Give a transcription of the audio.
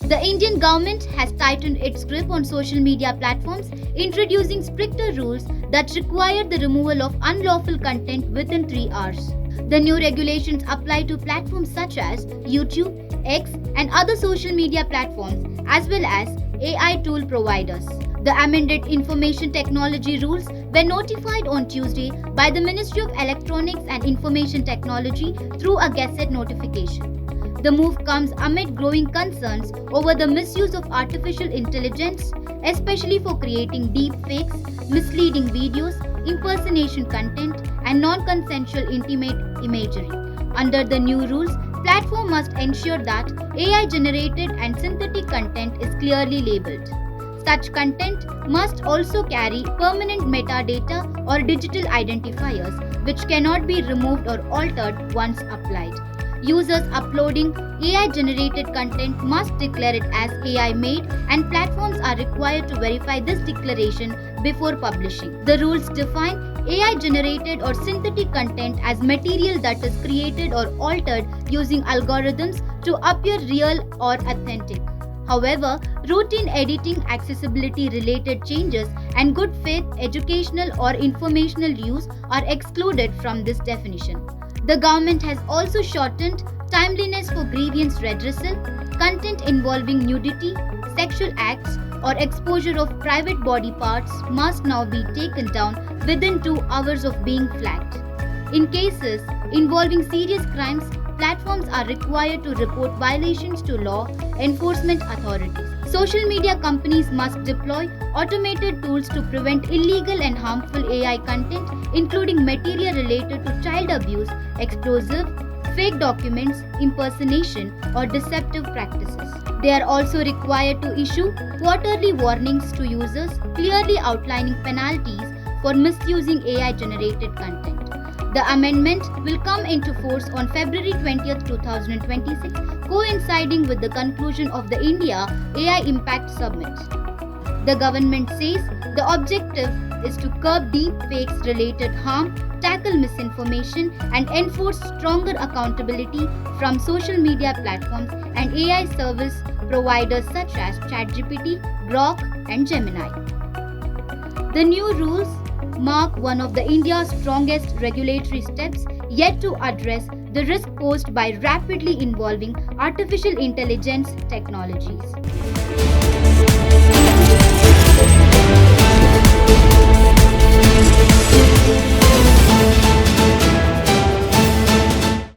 The Indian government has tightened its grip on social media platforms, introducing stricter rules that require the removal of unlawful content within 3 hours. The new regulations apply to platforms such as YouTube, X, and other social media platforms, as well as AI tool providers. The amended information technology rules were notified on Tuesday by the Ministry of Electronics and Information Technology through a Gazette notification. The move comes amid growing concerns over the misuse of artificial intelligence, especially for creating deep fakes, misleading videos, impersonation content, and non-consensual intimate imagery. Under the new rules, platform must ensure that AI-generated and synthetic content is clearly labeled. Such content must also carry permanent metadata or digital identifiers, which cannot be removed or altered once applied. Users uploading AI-generated content must declare it as AI-made, and platforms are required to verify this declaration before publishing. The rules define AI-generated or synthetic content as material that is created or altered using algorithms to appear real or authentic. However, routine editing, accessibility-related changes, and good faith educational or informational use are excluded from this definition. The government has also shortened timeliness for grievance redressal. Content involving nudity, sexual acts, or exposure of private body parts must now be taken down within 2 hours of being flagged. In cases involving serious crimes, platforms are required to report violations to law enforcement authorities. Social media companies must deploy automated tools to prevent illegal and harmful AI content, including material related to child abuse, explosive, fake documents, impersonation, or deceptive practices. They are also required to issue quarterly warnings to users, clearly outlining penalties for misusing AI-generated content. The amendment will come into force on February 20, 2026, coinciding with the conclusion of the India AI Impact Summit. The government says the objective is to curb deep fakes related harm, tackle misinformation, and enforce stronger accountability from social media platforms and AI service providers such as ChatGPT, Grok, and Gemini. The new rules mark one of the India's strongest regulatory steps yet to address the risk posed by rapidly evolving artificial intelligence technologies.